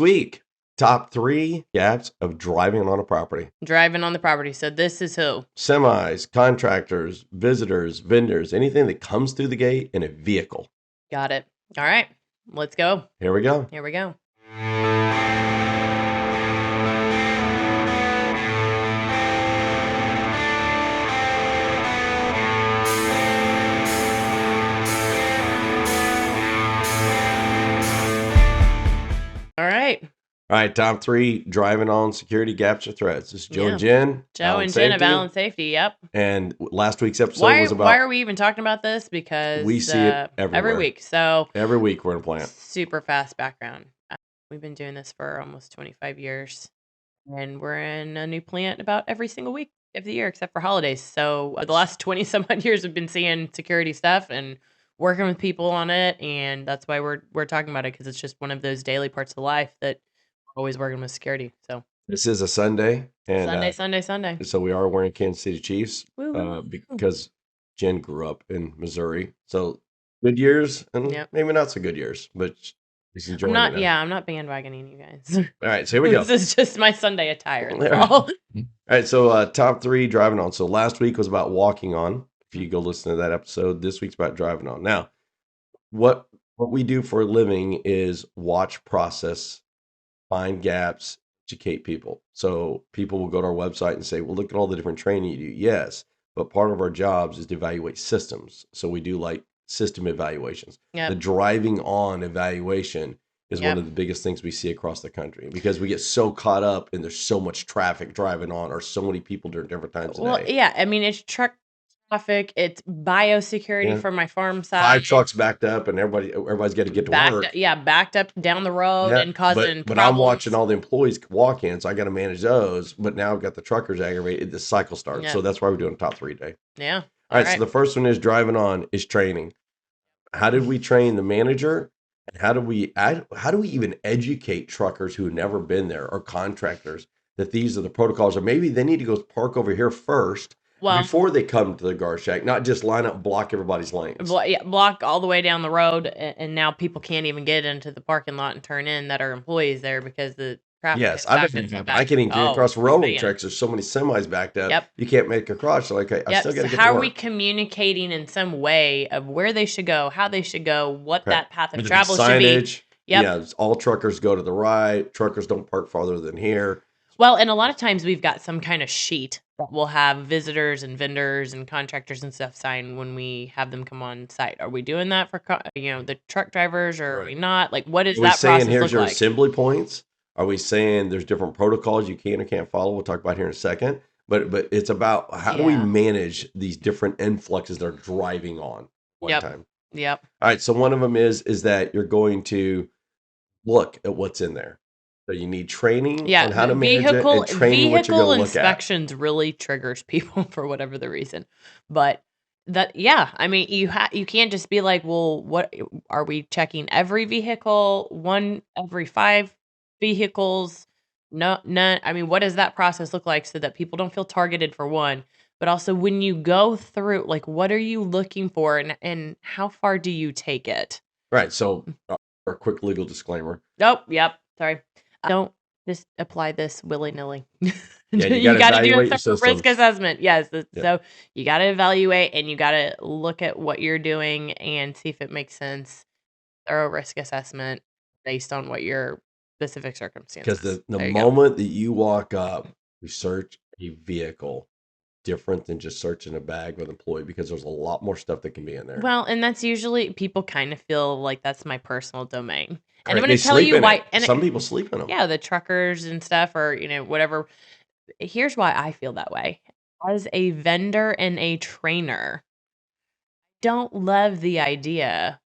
week, top 3 gaps of driving on a property. Driving on the property. So this is who? Semis, contractors, visitors, vendors, anything that comes through the gate in a vehicle. Got it. All right. Let's go. Here we go. Here we go. All right. All right, top 3 driving on security gaps or threats. This is Joe Yeah. and Jen. Joe and Jen of Allen Safety. Yep. And last week's episode Why was about. are we even talking about this? Because we see it everywhere. every week. So every week we're in a plant. Super fast background. We've been doing this for almost 25 years, and we're in a new plant about every single week of the year, except for holidays. So the last 20 some odd years, we've been seeing security stuff and working with people on it, and that's why we're talking about it, because it's just one of those daily parts of life that we're always working with security. So this is a Sunday, and Sunday. So we are wearing Kansas City Chiefs Woo-hoo. Because Jen grew up in Missouri. So good years and maybe not so good years, but she's enjoying it now. I'm not bandwagoning you guys. All right, so here we go. This is just my Sunday attire. All right, so top 3 driving on. So last week was about walking on. If you go listen to that episode, this week's about driving on. Now, what we do for a living is watch, process, find gaps, educate people. So people will go to our website and say, well, look at all the different training you do. Yes, but part of our jobs is to evaluate systems. So we do like system evaluations. The driving on evaluation is one of the biggest things we see across the country, because we get so caught up and there's so much traffic driving on, or so many people during different times of day. Yeah, I mean, it's truck traffic, it's biosecurity from my farm side. 5 trucks backed up, and everybody's got to get to work. Backed up down the road and causing but I'm watching all the employees walk in, so I got to manage those. But now I've got the truckers aggravated. The cycle starts, so that's why we're doing a top 3 day. Yeah. All right. So the first one is driving on is training. How did we train the manager? And how do we even educate truckers who have never been there, or contractors, that these are the protocols, or maybe they need to go park over here first before they come to the guard shack, not just line up, block everybody's lanes. Block all the way down the road, and now people can't even get into the parking lot and turn in that are employees there because the traffic. Yes, I can't even get across railroad tracks. There's so many semis backed up. You can't make a cross. So like, I still got to get to work. How are we communicating in some way of where they should go, how they should go, what that path of travel should be? Yeah, all truckers go to the right. Truckers don't park farther than here. Well, and a lot of times we've got some kind of sheet that we'll have visitors and vendors and contractors and stuff sign when we have them come on site. Are we doing that for the truck drivers, or are we not? Like, what is that process look like? Here's your assembly points. Are we saying there's different protocols you can or can't follow? We'll talk about here in a second. But it's about how do we manage these different influxes that are driving on one time. Yep. All right. So one of them is that you're going to look at what's in there. So you need training on how to manage it, and training what you're going to look at. Vehicle inspections really triggers people for whatever the reason. But I mean, you can't just be like, well, what are we checking every vehicle, every 5 vehicles? No, none. I mean, what does that process look like so that people don't feel targeted, for one, but also when you go through, like, what are you looking for, and how far do you take it? Right. So a quick legal disclaimer. Yep. Sorry. Don't just apply this willy-nilly. You got to do a risk assessment. Yes. So you got to evaluate, and you got to look at what you're doing and see if it makes sense. Thorough risk assessment based on what your specific circumstances. Because the moment that you walk up, you search a vehicle, different than just searching a bag with an employee, because there's a lot more stuff that can be in there. Well, and that's usually, people kind of feel like that's my personal domain. And I'm going to tell you why. And some people sleep in them. Yeah, the truckers and stuff, or whatever. Here's why I feel that way. As a vendor and a trainer, don't love the idea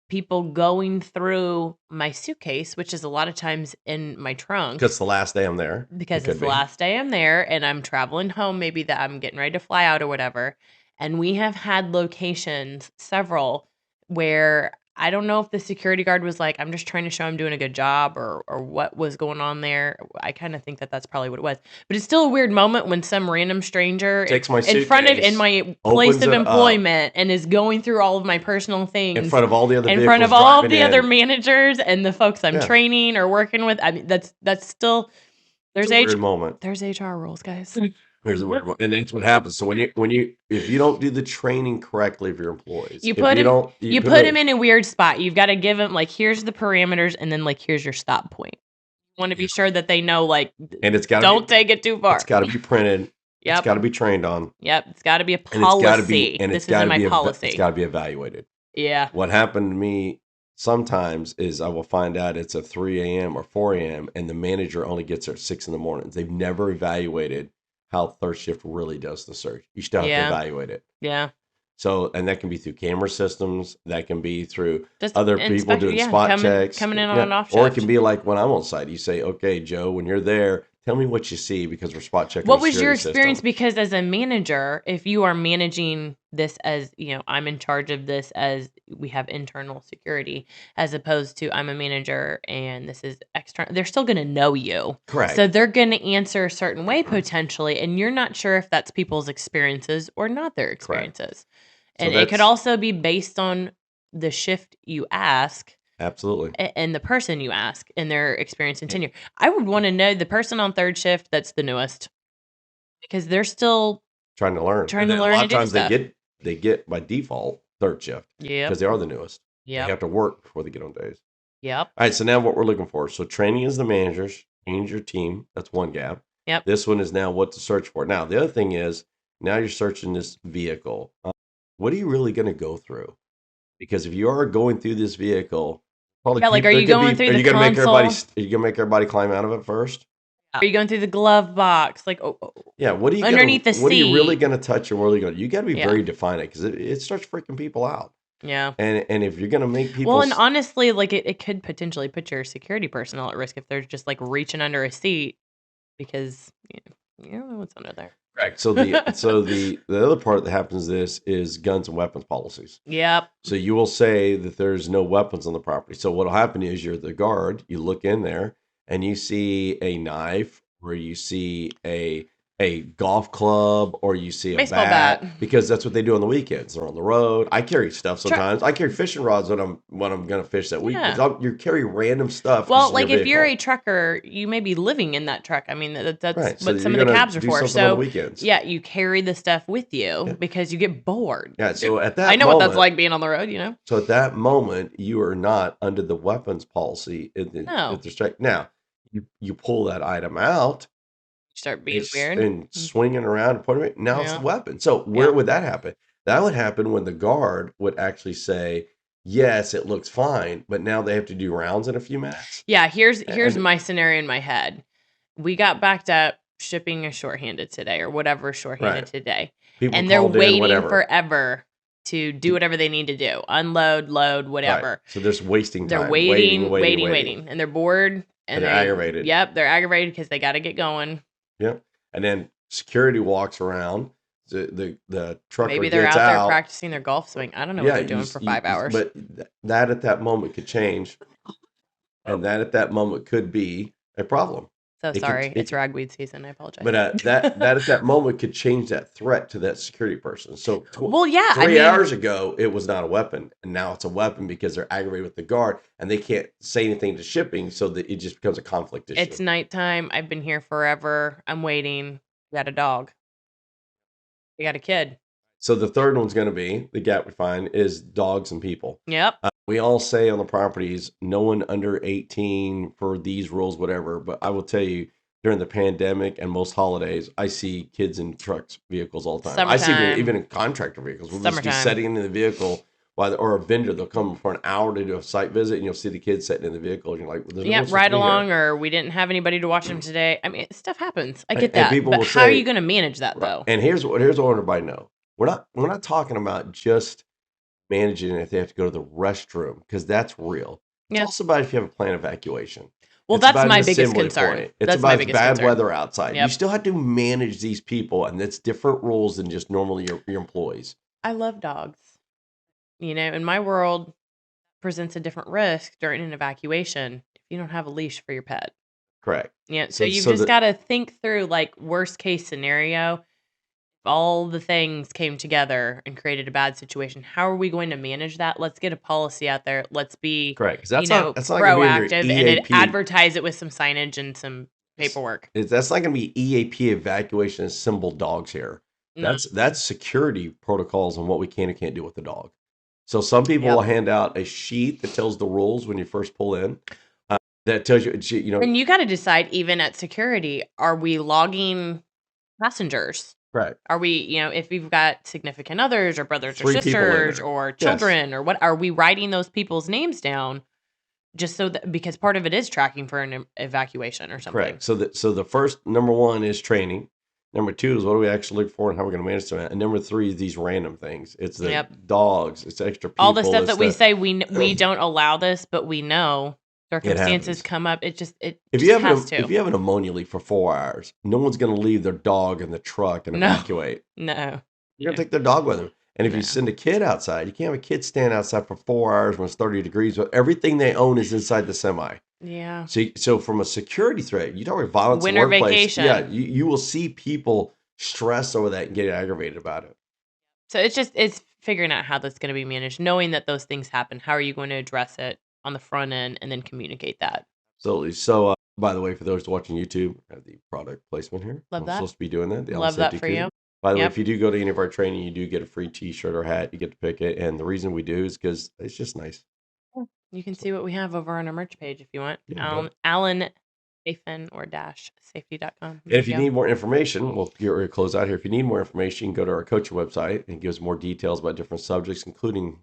people going through my suitcase, which is a lot of times in my trunk. Because it's the last day I'm there. Because it's the last day I'm there, and I'm traveling home, maybe that I'm getting ready to fly out or whatever. And we have had locations, several, where I don't know if the security guard was like, I'm just trying to show I'm doing a good job or what was going on there. I kind of think that that's probably what it was. But it's still a weird moment when some random stranger Takes my in front of in suitcase, my place opens of it up employment and is going through all of my personal in things front of all the other in front vehicles of all driving the other in. managers and the folks I'm Yeah. training or working with. I mean, that's still It's a weird moment. there's HR rules, guys. There's a weird moment. And that's what happens. So if you don't do the training correctly of your employees, You if put you him don't, you put him in a weird spot. You've got to give him like here's the parameters and then like here's your stop point. You want to be sure that they know like and it's got to don't take it too far. It's got to be printed. It's Yep. got to be trained on. Yep. It's got to be a And it's got to policy. be, and This it's got is to in be, my policy. it's got to be evaluated. Yeah. What happened to me sometimes is I will find out it's a 3 a.m. or 4 a.m. and the manager only gets there at 6 in the morning. They've never evaluated how third shift really does the search. You still have to evaluate it. Yeah. So, and that can be through camera systems. That can be through Just other people doing spot checks. Coming in on an off Or it shift. can be like when I'm on site, you say, okay, Joe, when you're there, tell me what you see because we're spot checking. What the was your security experience? system. Because as a manager, if you are managing this as, I'm in charge of this as we have internal security, as opposed to I'm a manager and this is external, they're still going to know you. Correct. So they're going to answer a certain way potentially, and you're not sure if that's people's experiences or not their experiences. And it could also be based on the shift you ask. Absolutely. And the person you ask and their experience and tenure. I would want to know the person on third shift that's the newest because they're still trying to learn. A lot of times they get by default third shift. Yeah. Because they are the newest. Yeah. They have to work before they get on days. Yep. All right. So now what we're looking for. So training is the managers, change your team. That's one gap. Yep. This one is now what to search for. Now, the other thing is now you're searching this vehicle. What are you really going to go through? Because if you are going through this vehicle, probably are you going through the console? Are you gonna make everybody climb out of it first? Are you going through the glove box? Like, yeah, what are you underneath the seat? What are you really gonna touch and where are you going? You got to be very defined because it starts freaking people out. Yeah, and if you're gonna make people and honestly, like it could potentially put your security personnel at risk if they're just like reaching under a seat because you don't know what's under there. Correct. So the other part that happens is guns and weapons policies. Yep. So you will say that there's no weapons on the property. So what'll happen is you're the guard, you look in there and you see a knife or you see a golf club or you see a baseball bat because that's what they do on the weekends. They're on the road. I carry stuff sometimes. I carry fishing rods when I'm going to fish that week. You carry random stuff. Well, like if you're a trucker, you may be living in that truck. I mean, that's right. what some of the cabs are for. So on the weekends. Yeah, you carry the stuff with you because you get bored. Yeah. So at that I know what that's like being on the road, So at that moment, you are not under the weapons policy. Now, you pull that item out. Start being weird and swinging around and putting it. Now it's a weapon. So where would that happen? That would happen when the guard would actually say, "Yes, it looks fine," but now they have to do rounds in a few minutes. Yeah, here's my scenario in my head. We got backed up shipping a shorthanded today or whatever shorthanded today, and they're waiting forever to do whatever they need to do, unload, load, whatever. Right. So there's wasting time. They're waiting, and they're bored. And they're aggravated. Yep, they're aggravated because they got to get going. Yep. And then security walks around. The trucker maybe they're gets out there practicing their golf swing. I don't know what they're doing for 5 hours. But that at that moment could change, and that at that moment could be a problem. So sorry, it's ragweed season. I apologize. But that at that moment could change that threat to that security person. So 3 hours ago it was not a weapon, and now it's a weapon because they're aggravated with the guard and they can't say anything to shipping, so that it just becomes a conflict issue. It's nighttime. I've been here forever. I'm waiting. You got a dog. You got a kid. So the third one's going to be the gap we find is dogs and people. Yep. We all say on the properties, no one under 18 for these rules, whatever. But I will tell you, during the pandemic and most holidays, I see kids in trucks, vehicles all the time. Summertime. I see even in contractor vehicles. We'll just be sitting in the vehicle or a vendor. They'll come for an hour to do a site visit, and you'll see the kids sitting in the vehicle. And you're like, well, ride along, or we didn't have anybody to watch them today. I mean, stuff happens. I get that. But how are you going to manage that though? And here's what I want everybody to know: we're not talking about just managing if they have to go to the restroom, because that's real. It's also about if you have a planned evacuation. Well, that's my biggest concern. It's about bad weather outside. You still have to manage these people, and that's different rules than just normally your employees. I love dogs. In my world, presents a different risk during an evacuation if you don't have a leash for your pet. Correct. Yeah, so you've just got to think through, like, worst case scenario. If all the things came together and created a bad situation, how are we going to manage that? Let's get a policy out there. Let's be, Correct. 'Cause that's that's not gonna be in your proactive and EAP. advertise it with some signage and some paperwork. That's not going to be EAP evacuation assembled dogs here. No. That's security protocols on what we can and can't do with the dog. So some people will hand out a sheet that tells the rules when you first pull in. That tells you, And you got to decide, even at security, are we logging passengers? Right. Are we, if we've got significant others or brothers or 3 people in sisters there. or Yes. children or what, are we writing those people's names down just so that, because part of it is tracking for an evacuation or something. Correct. So the first, number one is training. Number two is what do we actually look for and how we're going to manage them. And number three is these random things. It's the dogs. It's extra people. All the stuff that we say we don't allow this, but we know circumstances come up. If you have an ammonia leak for 4 hours, no one's going to leave their dog in the truck and evacuate. No. You're going to take their dog with them. And if you send a kid outside, you can't have a kid stand outside for 4 hours when it's 30 degrees. But everything they own is inside the semi. Yeah. So from a security threat, you talk about violence Winter in the workplace. Vacation. Yeah, you will see people stress over that and get aggravated about it. So it's figuring out how that's going to be managed, knowing that those things happen. How are you going to address it on the front end and then communicate that? Absolutely. So, by the way, for those watching YouTube, I have the product placement here. Love that. I'm supposed to be doing that. Love that for you. By the way, if you do go to any of our training, you do get a free T-shirt or hat. You get to pick it. And the reason we do is because it's just nice. You can see what we have over on our merch page if you want. Yeah, Alan or safety.com. And if you need more information, we'll close out here. If you need more information, you can go to our coaching website and it gives more details about different subjects, including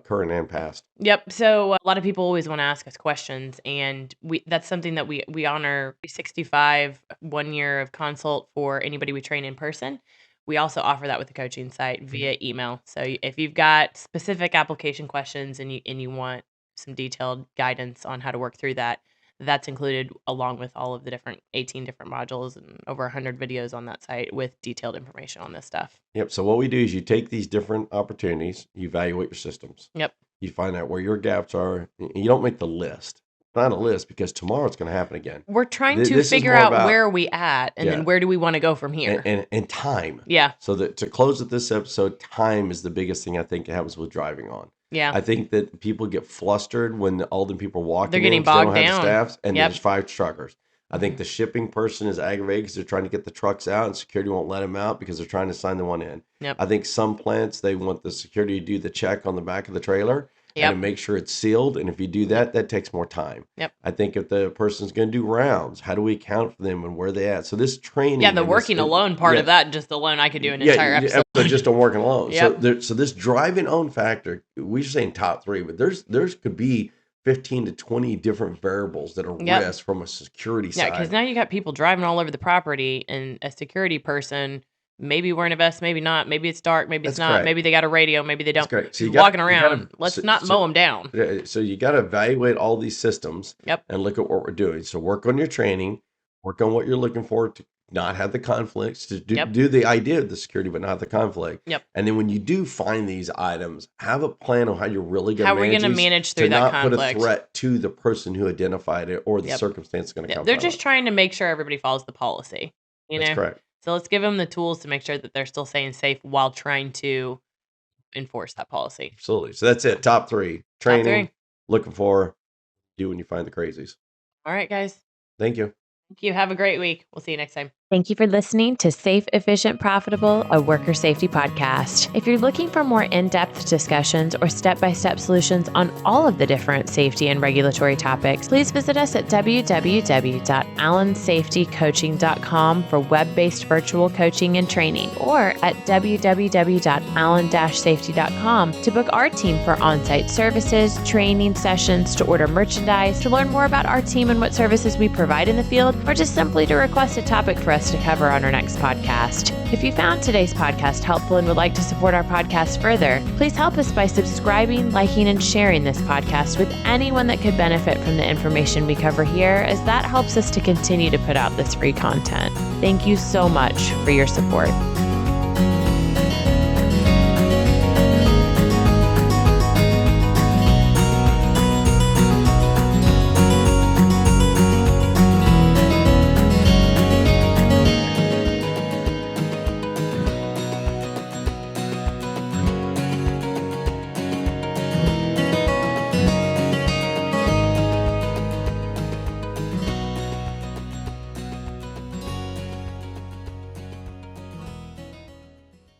current and past. Yep. So a lot of people always want to ask us questions, and that's something that we honor. 365 1 year of consult for anybody we train in person. We also offer that with the coaching site via email. So if you've got specific application questions and you want some detailed guidance on how to work through that, that's included along with all of the 18 different modules and over 100 videos on that site with detailed information on this stuff. Yep. So what we do is you take these different opportunities, you evaluate your systems. Yep. You find out where your gaps are. You don't make the list. Not a list, because tomorrow it's going to happen again. We're trying to figure out where are we at and then where do we want to go from here. And time. Yeah. So that to close at this episode, time is the biggest thing I think happens with driving on. Yeah. I think that people get flustered when all the people are walking. They're getting bogged down. Staffs, and there's 5 truckers. I think the shipping person is aggravated because they're trying to get the trucks out and security won't let them out because they're trying to sign the one in. Yep. I think some plants, they want the security to do the check on the back of the trailer and to make sure it's sealed. And if you do that, that takes more time. Yep. I think if the person's going to do rounds, how do we account for them and where they at? So this training. Yeah, the working alone part of that, just alone, I could do an entire episode. Just on working alone. Yep. So this driving on factor, we're saying top 3, but there's could be 15 to 20 different variables that are risk from a security side. Yeah, because now you got people driving all over the property, and a security person maybe wearing a vest, maybe not. Maybe it's dark, maybe it's not. Correct. Maybe they got a radio, maybe they don't. So walking around. Let's not mow them down. So you got to evaluate all these systems and look at what we're doing. So work on your training, work on what you're looking for to not have the conflicts, to do the idea of the security, but not the conflict. Yep. And then when you do find these items, have a plan on how you're really going to manage. How are we going to manage through that conflict? To not put a threat to the person who identified it or the circumstance going to come. They're just trying to make sure everybody follows the policy. That's correct. So let's give them the tools to make sure that they're still staying safe while trying to enforce that policy. Absolutely. So that's it. Top 3. Training. Looking for. Do when you find the crazies. All right, guys. Thank you. Thank you. Have a great week. We'll see you next time. Thank you for listening to Safe, Efficient, Profitable, a worker safety podcast. If you're looking for more in-depth discussions or step-by-step solutions on all of the different safety and regulatory topics, please visit us at www.allensafetycoaching.com for web-based virtual coaching and training, or at www.allen-safety.com to book our team for on-site services, training sessions, to order merchandise, to learn more about our team and what services we provide in the field, or just simply to request a topic for us to cover on our next podcast. If you found today's podcast helpful and would like to support our podcast further, please help us by subscribing, liking, and sharing this podcast with anyone that could benefit from the information we cover here, as that helps us to continue to put out this free content. Thank you so much for your support.